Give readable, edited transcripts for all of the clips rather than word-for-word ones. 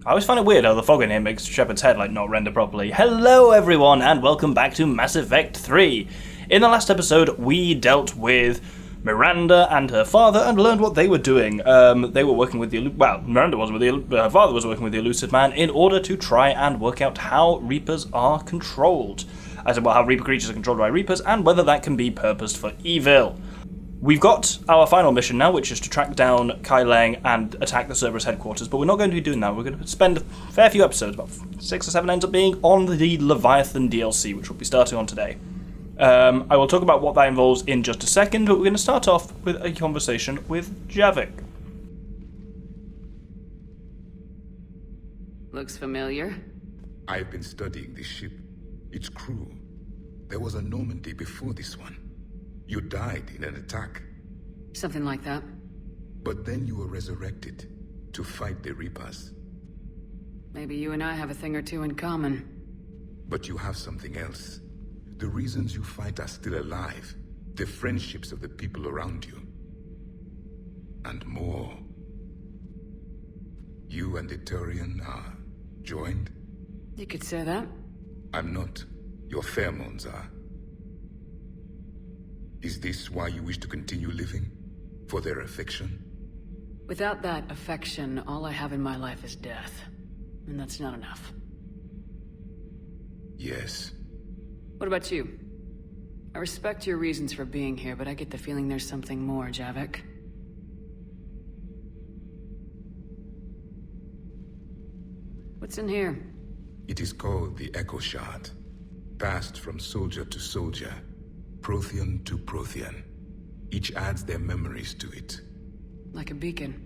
I always find it weird how the fog in here makes Shepard's head not render properly. Hello everyone and welcome back to Mass Effect 3. In the last episode we dealt with Miranda and her father and learned what they were doing. They were working with the... Miranda wasn't with her father was working with the Elusive Man in order to try and work out how Reapers are controlled. I said, how Reaper creatures are controlled by Reapers and whether that can be purposed for evil. We've got our final mission now, which is to track down Kai Lang and attack the Cerberus headquarters, but we're not going to be doing that. We're going to spend a fair few episodes, about 6 or 7 ends up being, on the Leviathan DLC, which we'll be starting on today. I will talk about what that involves in just a second, but we're going to start off with a conversation with Javik. Looks familiar. I've been studying this ship, its crew. There was a Normandy before this one. You died in an attack. Something like that. But then you were resurrected to fight the Reapers. Maybe you and I have a thing or two in common. But you have something else. The reasons you fight are still alive. The friendships of the people around you. And more. You and the Thorium are joined? You could say that. I'm not. Your pheromones are. Is this why you wish to continue living? For their affection? Without that affection, all I have in my life is death. And that's not enough. Yes. What about you? I respect your reasons for being here, but I get the feeling there's something more, Javik. What's in here? It is called the Echo Shard. Passed from soldier to soldier. Prothean to Prothean. Each adds their memories to it. Like a beacon.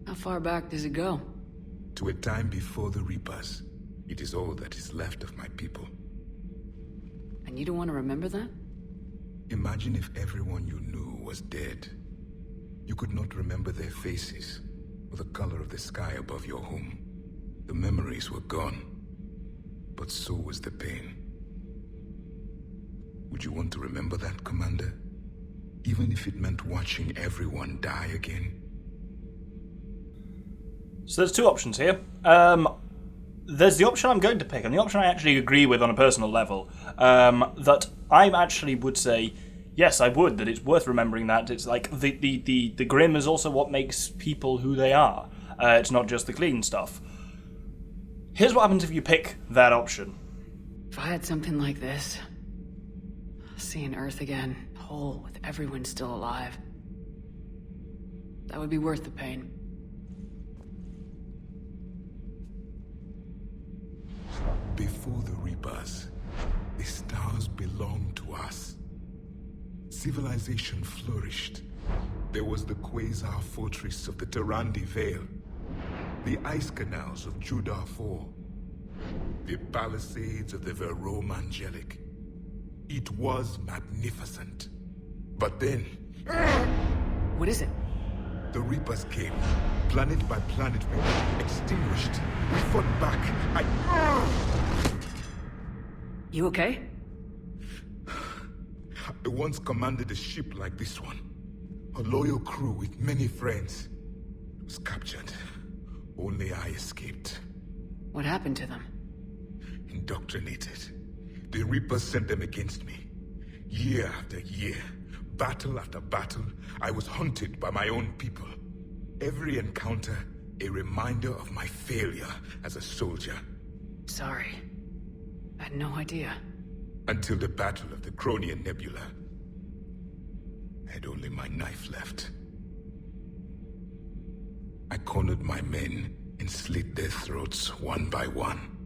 How far back does it go? To a time before the Reapers. It is all that is left of my people. And you don't want to remember that? Imagine if everyone you knew was dead. You could not remember their faces, or the color of the sky above your home. The memories were gone. But so was the pain. Would you want to remember that, Commander? Even if it meant watching everyone die again? So there's two options here. There's the option I'm going to pick, and the option I actually agree with on a personal level. That I actually would say, yes, I would, that it's worth remembering that. It's like the grim is also what makes people who they are. It's not just the clean stuff. Here's what happens if you pick that option. If I had something like this, seeing Earth again, whole, with everyone still alive, that would be worth the pain. Before the Reapers, the stars belonged to us. Civilization flourished. There was the quasar fortress of the Tarandi Vale, the ice canals of Judar 4, the palisades of the Verome Angelic. It was magnificent. But then... What is it? The Reapers came. Planet by planet, we were extinguished. We fought back. You okay? I once commanded a ship like this one. A loyal crew with many friends. It was captured. Only I escaped. What happened to them? Indoctrinated. The Reapers sent them against me. Year after year, battle after battle, I was hunted by my own people. Every encounter, a reminder of my failure as a soldier. Sorry. I had no idea. Until the Battle of the Cronian Nebula. I had only my knife left. I cornered my men and slit their throats one by one.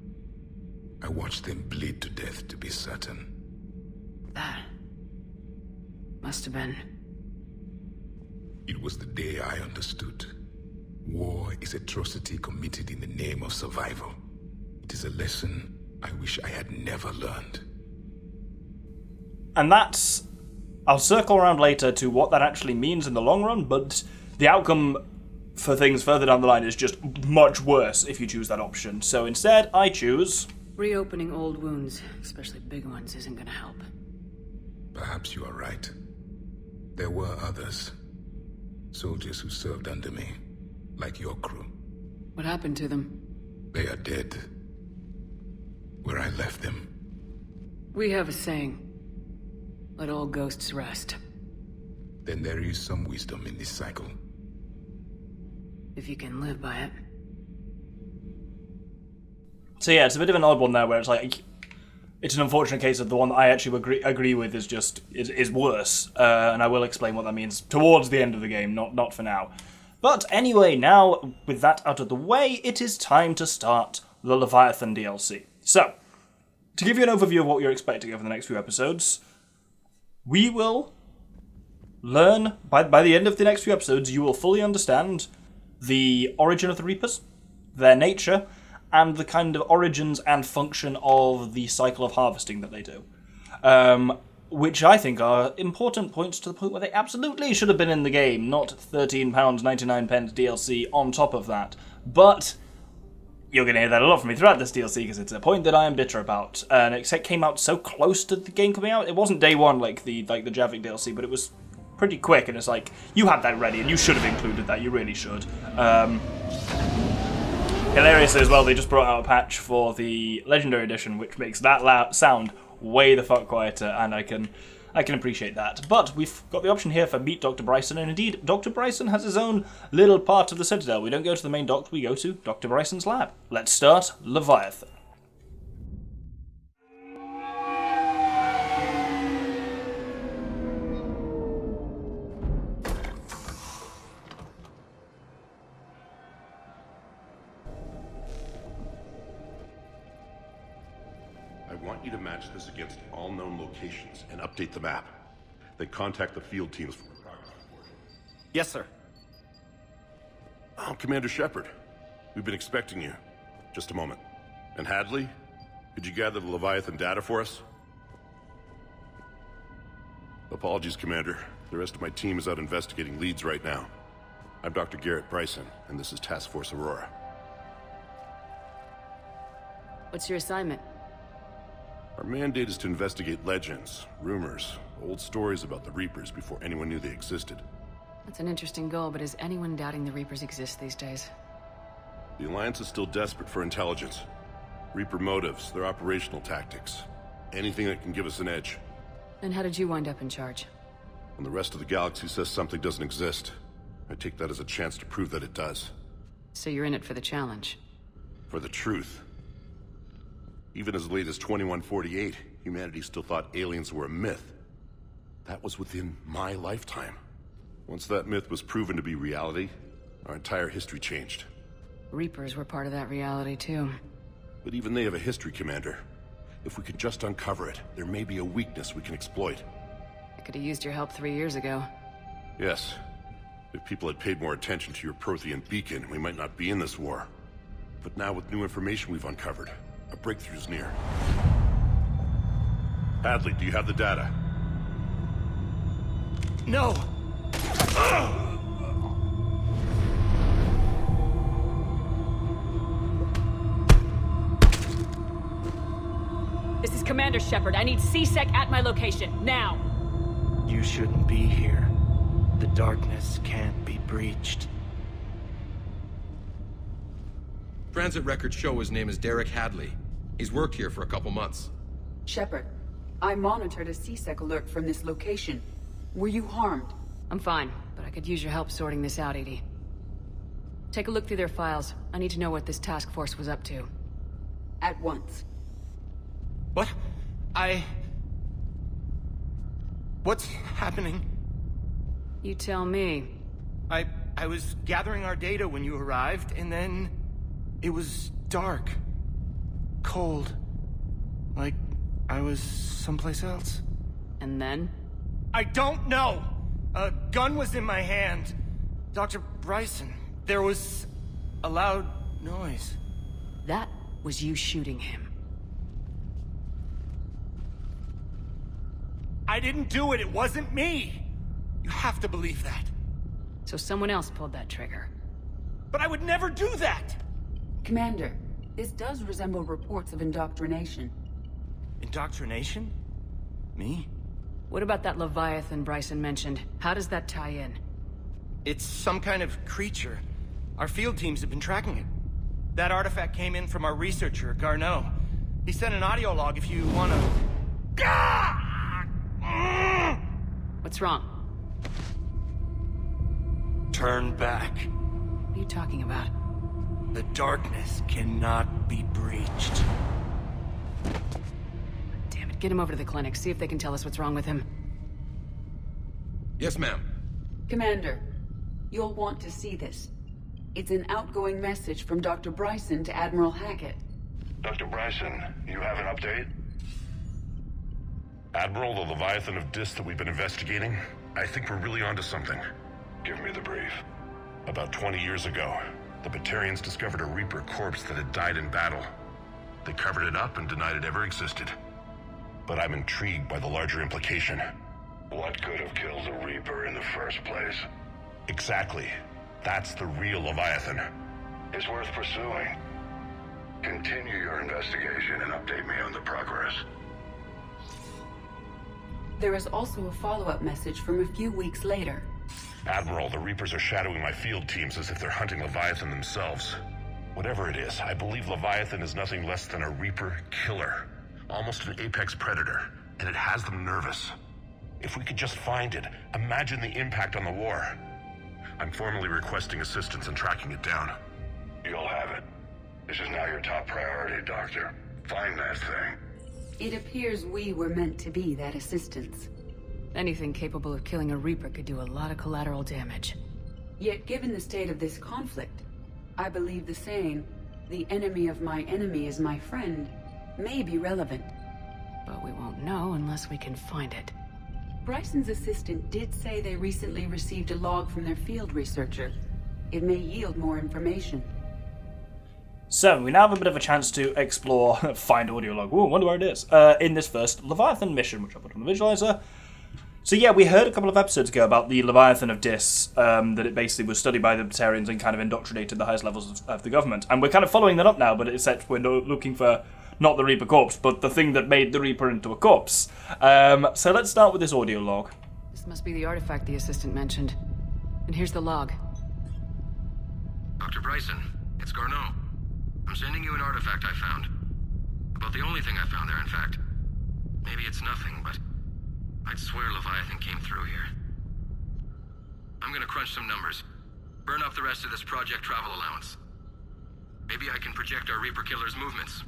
I watched them bleed to death to be certain. That must have been... It was the day I understood. War is atrocity committed in the name of survival. It is a lesson I wish I had never learned. And that's... I'll circle around later to what that actually means in the long run, but the outcome for things further down the line is just much worse if you choose that option. So instead, I choose... Reopening old wounds, especially big ones, isn't gonna help. Perhaps you are right. There were others. Soldiers who served under me, like your crew. What happened to them? They are dead. Where I left them. We have a saying. Let all ghosts rest. Then there is some wisdom in this cycle. If you can live by it. So yeah, it's a bit of an odd one there, where it's like, it's an unfortunate case of the one that I actually agree with is worse, and I will explain what that means towards the end of the game, not for now. But anyway, now with that out of the way, it is time to start the Leviathan DLC. So, to give you an overview of what you're expecting over the next few episodes, we will learn, by the end of the next few episodes, you will fully understand the origin of the Reapers, their nature, and the kind of origins and function of the cycle of harvesting that they do. Which I think are important points to the point where they absolutely should have been in the game, not £13.99 DLC on top of that. But you're going to hear that a lot from me throughout this DLC, because it's a point that I am bitter about. And it came out so close to the game coming out. It wasn't day one like the Javik DLC, but it was pretty quick, and it's like, you had that ready, and you should have included that, you really should. Hilariously as well, they just brought out a patch for the Legendary Edition, which makes that sound way the fuck quieter, and I can appreciate that. But we've got the option here for Meet Dr. Bryson, and indeed, Dr. Bryson has his own little part of the Citadel. We don't go to the main dock, we go to Dr. Bryson's lab. Let's start Leviathan. I want you to match this against all known locations and update the map. Then contact the field teams for progress report. Yes, sir. Oh, Commander Shepard. We've been expecting you. Just a moment. And Hadley, could you gather the Leviathan data for us? Apologies, Commander. The rest of my team is out investigating leads right now. I'm Dr. Bryson, and this is Task Force Aurora. What's your assignment? Our mandate is to investigate legends, rumors, old stories about the Reapers before anyone knew they existed. That's an interesting goal, but is anyone doubting the Reapers exist these days? The Alliance is still desperate for intelligence. Reaper motives, their operational tactics. Anything that can give us an edge. And how did you wind up in charge? When the rest of the galaxy says something doesn't exist, I take that as a chance to prove that it does. So you're in it for the challenge? For the truth. Even as late as 2148, humanity still thought aliens were a myth. That was within my lifetime. Once that myth was proven to be reality, our entire history changed. Reapers were part of that reality, too. But even they have a history, Commander. If we could just uncover it, there may be a weakness we can exploit. I could have used your help 3 years ago. Yes. If people had paid more attention to your Prothean beacon, we might not be in this war. But now with new information we've uncovered, a breakthrough's near. Hadley, do you have the data? No! This is Commander Shepard. I need C-Sec at my location, now! You shouldn't be here. The darkness can't be breached. Transit records show his name is Derek Hadley. He's worked here for a couple months. Shepard, I monitored a C-Sec alert from this location. Were you harmed? I'm fine, but I could use your help sorting this out, Edie. Take a look through their files. I need to know what this task force was up to. At once. What? What's happening? You tell me. I was gathering our data when you arrived, and then it was dark. Cold. Like I was someplace else. And then? I don't know! A gun was in my hand. Dr. Bryson, there was a loud noise. That was you shooting him. I didn't do it, it wasn't me! You have to believe that. So someone else pulled that trigger. But I would never do that! Commander, this does resemble reports of indoctrination. Indoctrination? Me? What about that Leviathan Bryson mentioned? How does that tie in? It's some kind of creature. Our field teams have been tracking it. That artifact came in from our researcher, Garneau. He sent an audio log if you wanna... What's wrong? Turn back. What are you talking about? The darkness cannot be breached. Damn it, get him over to the clinic. See if they can tell us what's wrong with him. Yes, ma'am. Commander, you'll want to see this. It's an outgoing message from Dr. Bryson to Admiral Hackett. Dr. Bryson, you have an update? Admiral, the Leviathan of Dis that we've been investigating, I think we're really onto something. Give me the brief. About 20 years ago, the Batarians discovered a Reaper corpse that had died in battle. They covered it up and denied it ever existed. But I'm intrigued by the larger implication. What could have killed the Reaper in the first place? Exactly. That's the real Leviathan. It's worth pursuing. Continue your investigation and update me on the progress. There is also a follow-up message from a few weeks later. Admiral, the Reapers are shadowing my field teams as if they're hunting Leviathan themselves. Whatever it is, I believe Leviathan is nothing less than a Reaper killer. Almost an apex predator, and it has them nervous. If we could just find it, imagine the impact on the war. I'm formally requesting assistance in tracking it down. You'll have it. This is now your top priority, Doctor. Find that thing. It appears we were meant to be that assistance. Anything capable of killing a Reaper could do a lot of collateral damage. Yet given the state of this conflict, I believe the saying, "The enemy of my enemy is my friend," may be relevant. But we won't know unless we can find it. Bryson's assistant did say they recently received a log from their field researcher. It may yield more information. So, we now have a bit of a chance to explore, find audio log, ooh, wonder where it is, in this first Leviathan mission, which I'll put on the visualizer. So yeah, we heard a couple of episodes ago about the Leviathan of Dis, that it basically was studied by the Batarians and kind of indoctrinated the highest levels of the government. And we're kind of following that up now, but except we're looking for not the Reaper corpse, but the thing that made the Reaper into a corpse. So let's start with this audio log. This must be the artifact the assistant mentioned. And here's the log. Dr. Bryson, it's Garneau. I'm sending you an artifact I found. About the only thing I found there, in fact. Maybe it's nothing, but I'd swear Leviathan came through here. I'm gonna crunch some numbers. Burn up the rest of this project travel allowance. Maybe I can project our Reaper killer's movements.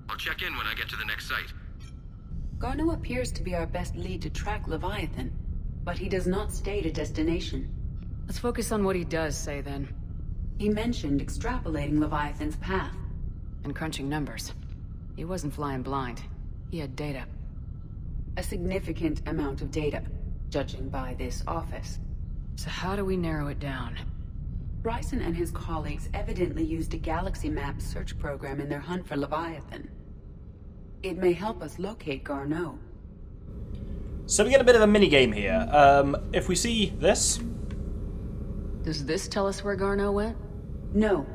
I'll check in when I get to the next site. Garneau appears to be our best lead to track Leviathan, but he does not state a destination. Let's focus on what he does say, then. He mentioned extrapolating Leviathan's path. And crunching numbers. He wasn't flying blind. He had data. A significant amount of data, judging by this office. So how do we narrow it down? Bryson and his colleagues evidently used a galaxy map search program in their hunt for Leviathan. It may help us locate Garneau. So we get a bit of a mini-game here. If we see this... Does this tell us where Garneau went? No.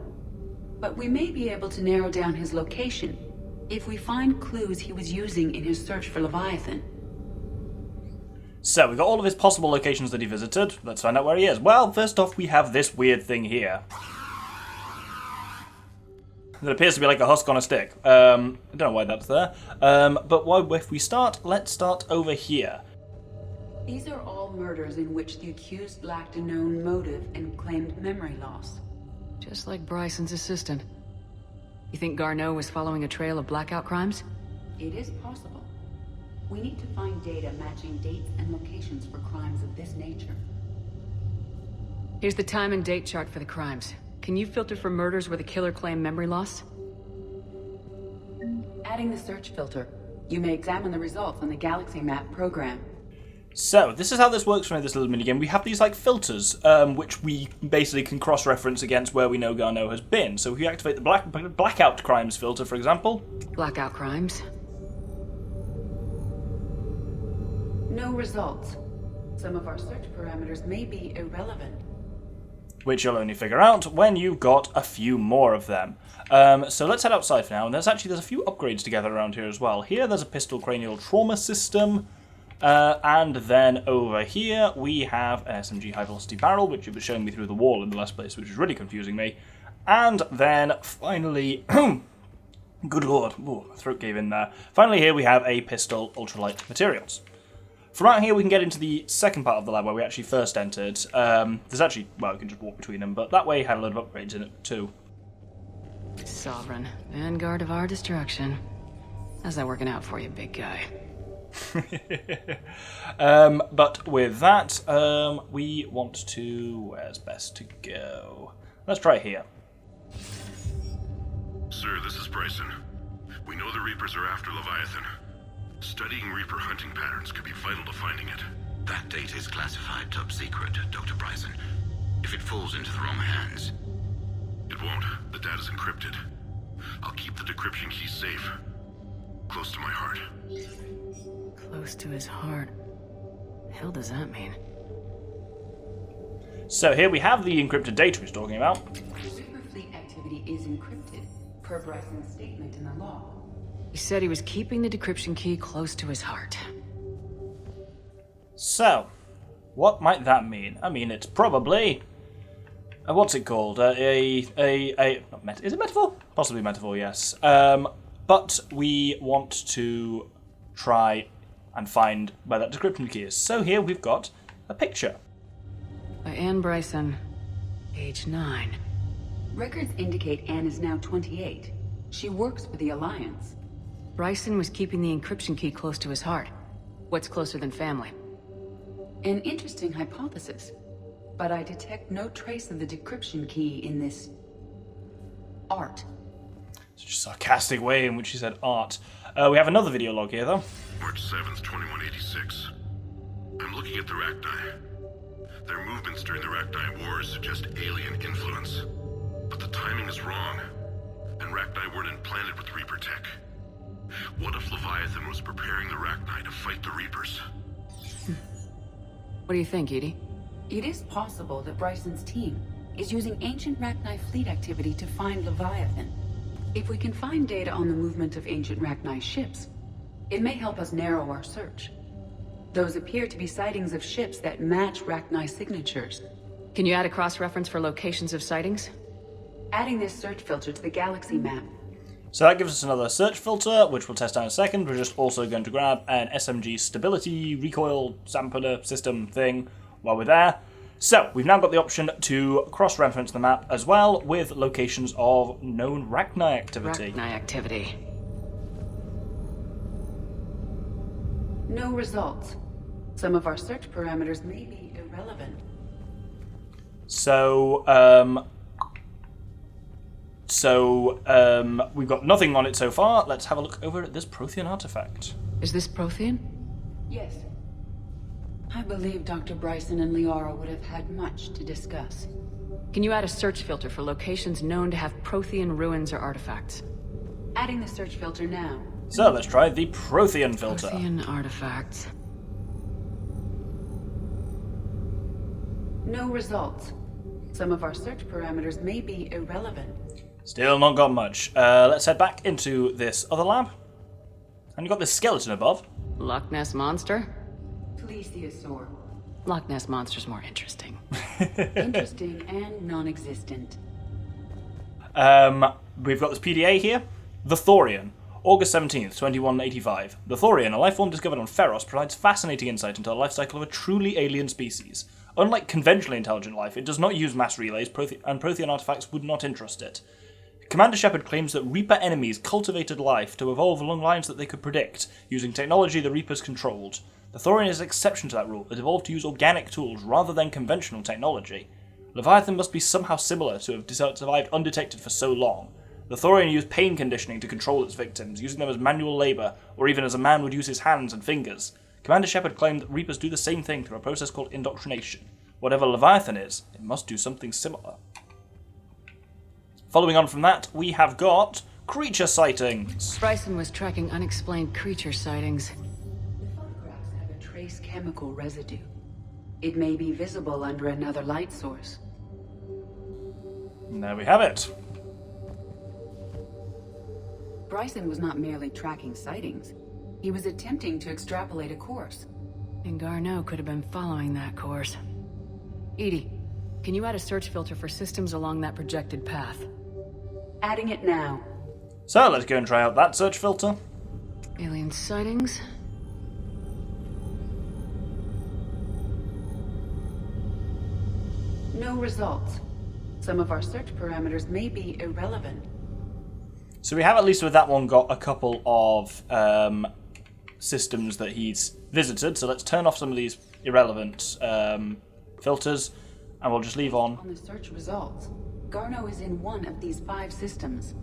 But we may be able to narrow down his location if we find clues he was using in his search for Leviathan. So, we've got all of his possible locations that he visited. Let's find out where he is. Well, first off, we have this weird thing here. That appears to be like a husk on a stick. I don't know why that's there. But if we start, let's start over here. These are all murders in which the accused lacked a known motive and claimed memory loss. Just like Bryson's assistant. You think Garneau was following a trail of Blackout crimes? It is possible. We need to find data matching dates and locations for crimes of this nature. Here's the time and date chart for the crimes. Can you filter for murders where the killer claimed memory loss? Adding the search filter, you may examine the results on the Galaxy Map program. So, this is how this works from this little minigame. We have these, like, filters, which we basically can cross-reference against where we know Garneau has been. So if you activate the Blackout crimes filter, for example... Blackout crimes? No results. Some of our search parameters may be irrelevant. Which you'll only figure out when you've got a few more of them. So let's head outside for now, and there's a few upgrades to gather around here as well. Here there's a pistol cranial trauma system, and then over here we have an SMG high velocity barrel, which it was showing me through the wall in the last place, which is really confusing me. And then finally, good lord, ooh, my throat gave in there. Finally here we have a pistol ultralight materials. From out here we can get into the second part of the lab where we actually first entered. There's actually, well, you can just walk between them, but that way had a load of upgrades in it too. Sovereign, vanguard of our destruction. How's that working out for you, big guy? But with that, we want to... Where's best to go? Let's try here. Sir, this is Bryson. We know the Reapers are after Leviathan. Studying Reaper hunting patterns could be vital to finding it. That data is classified top secret, Dr. Bryson. If it falls into the wrong hands... It won't. The data's encrypted. I'll keep the decryption key safe. Close to my heart. Close to his heart. The hell does that mean? So here we have the encrypted data he's talking about. Reaper fleet activity is encrypted, per Bryson's statement in the log. He said he was keeping the decryption key close to his heart. So, what might that mean? I mean, it's probably... what's it called? Is it metaphor? Possibly metaphor, yes. But we want to try and find where that decryption key is. So here we've got a picture. By Anne Bryson, age 9. Records indicate Anne is now 28. She works for the Alliance. Bryson was keeping the encryption key close to his heart. What's closer than family? An interesting hypothesis. But I detect no trace of the decryption key in this... art. It's just a sarcastic way in which she said art. We have another video log here, though. March 7th, 2186. I'm looking at the Rachni. Their movements during the Rachni Wars suggest alien influence. But the timing is wrong, and Rachni weren't implanted with Reaper tech. What if Leviathan was preparing the Rachni to fight the Reapers? What do you think, Edie? It is possible that Bryson's team is using ancient Rachni fleet activity to find Leviathan. If we can find data on the movement of ancient Rachni ships, it may help us narrow our search. Those appear to be sightings of ships that match Rachni signatures. Can you add a cross-reference for locations of sightings? Adding this search filter to the galaxy map. So that gives us another search filter, which we'll test out in a second. We're just also going to grab an SMG stability recoil sampler system thing while we're there. So, we've now got the option to cross-reference the map as well with locations of known Rachni activity. Rachni activity. No results. Some of our search parameters may be irrelevant. So, we've got nothing on it so far. Let's have a look over at this Prothean artifact. Is this Prothean? Yes. I believe Dr. Bryson and Liara would have had much to discuss. Can you add a search filter for locations known to have Prothean ruins or artifacts? Adding the search filter now. So, let's try the Prothean filter. Prothean artifacts. No results. Some of our search parameters may be irrelevant. Still not got much. Let's head back into this other lab. And you've got this skeleton above. Loch Ness Monster? Plesiosaur. Loch Ness Monster's more interesting. Interesting and non-existent. We've got this PDA here. The Thorium. August 17th, 2185. The Thorium, a life form discovered on Feros, provides fascinating insight into the life cycle of a truly alien species. Unlike conventionally intelligent life, it does not use mass relays, and Prothean artifacts would not interest it. Commander Shepard claims that Reaper enemies cultivated life to evolve along lines that they could predict, using technology the Reapers controlled. The Thorium is an exception to that rule. It evolved to use organic tools rather than conventional technology. Leviathan must be somehow similar to have survived undetected for so long. The Thorium used pain conditioning to control its victims, using them as manual labour, or even as a man would use his hands and fingers. Commander Shepard claimed that Reapers do the same thing through a process called indoctrination. Whatever Leviathan is, it must do something similar. Following on from that, we have got creature sightings. Bryson was tracking unexplained creature sightings. The photographs have a trace chemical residue. It may be visible under another light source. And there we have it. Bryson was not merely tracking sightings. He was attempting to extrapolate a course. And Garneau could have been following that course. Edie, can you add a search filter for systems along that projected path? Adding it now. So let's go and try out that search filter. Alien sightings. No results. Some of our search parameters may be irrelevant. So we have, at least with that one, got a couple of systems that he's visited. So let's turn off some of these irrelevant filters, and we'll just leave on. On the search results, Garneau is in one of these 5 systems.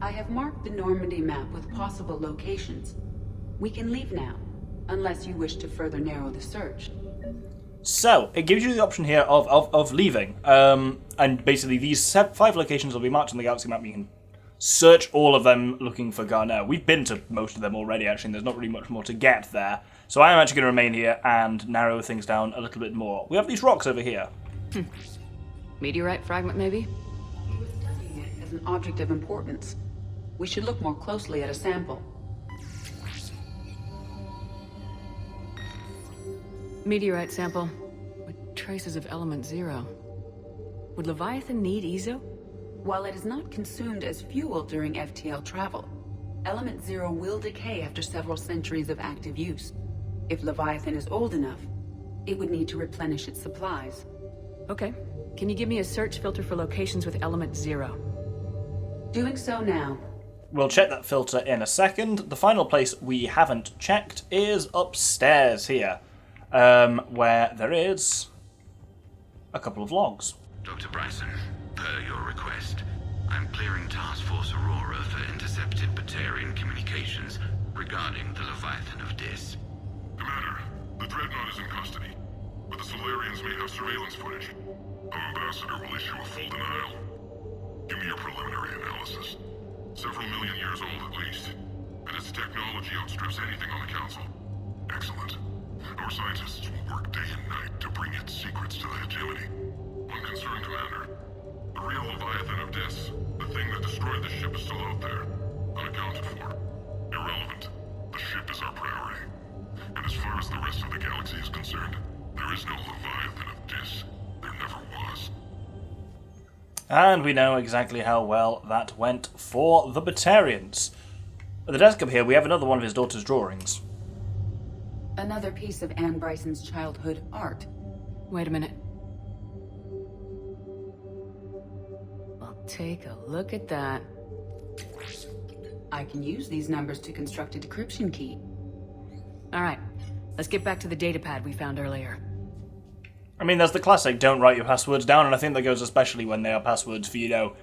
I have marked the Normandy map with possible locations. We can leave now, unless you wish to further narrow the search. So, it gives you the option here of leaving. And basically these 5 locations will be marked on the galaxy map. You can search all of them looking for Garneau. We've been to most of them already, actually, and there's not really much more to get there. So I am actually going to remain here and narrow things down a little bit more. We have these rocks over here. Meteorite fragment, maybe? He was studying it as an object of importance. We should look more closely at a sample. Meteorite sample with traces of element 0. Would Leviathan need EZO? While it is not consumed as fuel during FTL travel, element 0 will decay after several centuries of active use. If Leviathan is old enough, it would need to replenish its supplies. Okay. Can you give me a search filter for locations with element 0? Doing so now. We'll check that filter in a second. The final place we haven't checked is upstairs here, where there is a couple of logs. Dr. Bryson, per your request, I'm clearing Task Force Aurora for intercepted Batarian communications regarding the Leviathan of Dis. Commander, the Dreadnought is in custody, but the Solarians may have surveillance footage. Our ambassador will issue a full denial. Give me your preliminary analysis. Several million years old at least, and its technology outstrips anything on the Council. Excellent. Our scientists will work day and night to bring its secrets to the hegemony. One concern, Commander. The real Leviathan of Dis, the thing that destroyed the ship, is still out there, unaccounted for. Irrelevant. The ship is our priority. And as far as the rest of the galaxy is concerned, there is no Leviathan of Dis. There never was. And we know exactly how well that went for the Batarians. At the desk up here, we have another one of his daughter's drawings. Another piece of Anne Bryson's childhood art. Wait a minute. Well, take a look at that. I can use these numbers to construct a decryption key. Alright, let's get back to the datapad we found earlier. I mean, there's the classic don't write your passwords down, and I think that goes especially when they are passwords for, you know,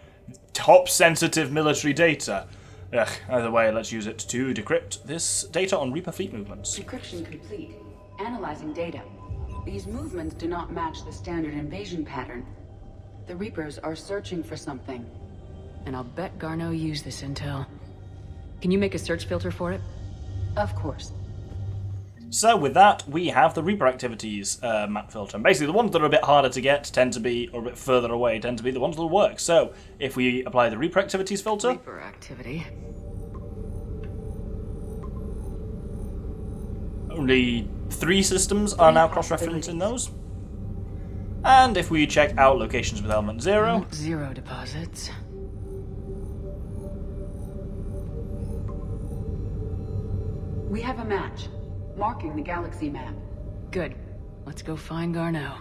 top sensitive military data. Ugh, either way, let's use it to decrypt this data on Reaper fleet movements. Decryption complete. Analyzing data. These movements do not match the standard invasion pattern. The Reapers are searching for something. And I'll bet Garneau used this intel. Can you make a search filter for it? Of course. So with that, we have the Reaper activities map filter. And basically, the ones that are a bit harder to get tend to be, or a bit further away, tend to be the ones that will work. So if we apply the Reaper activities filter... Reaper activity. Only 3 systems are now cross-referenced in those. And if we check out locations with element 0... Element 0 deposits. We have a match. Marking the galaxy map. Good. Let's go find Garneau.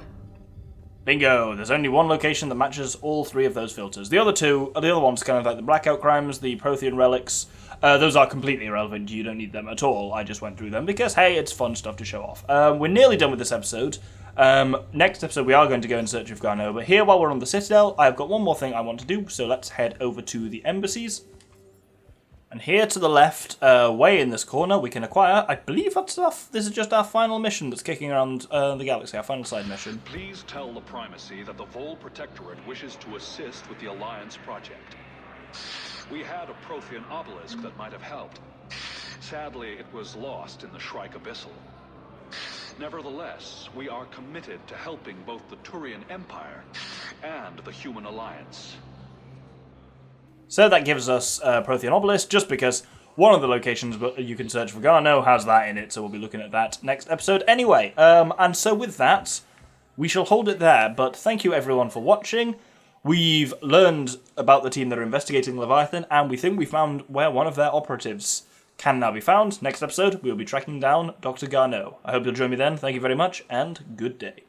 Bingo! There's only one location that matches all 3 of those filters. The other ones, kind of like the Blackout crimes, the Prothean relics, those are completely irrelevant. You don't need them at all. I just went through them because, hey, it's fun stuff to show off. We're nearly done with this episode. Next episode we are going to go in search of Garneau, but here, while we're on the Citadel, I've got one more thing I want to do, so let's head over to the embassies. And here to the left, way in this corner, we can acquire, I believe this is just our final mission that's kicking around the galaxy, our final side mission. Please tell the Primacy that the Vol Protectorate wishes to assist with the Alliance project. We had a Prothean obelisk that might have helped. Sadly, it was lost in the Shrike Abyssal. Nevertheless, we are committed to helping both the Turian Empire and the Human Alliance. So that gives us Prothean Obelisk, just because one of the locations you can search for Garneau has that in it, so we'll be looking at that next episode anyway. And so with that, we shall hold it there, but thank you everyone for watching. We've learned about the team that are investigating Leviathan, and we think we found where one of their operatives can now be found. Next episode, we'll be tracking down Dr. Garneau. I hope you'll join me then. Thank you very much, and good day.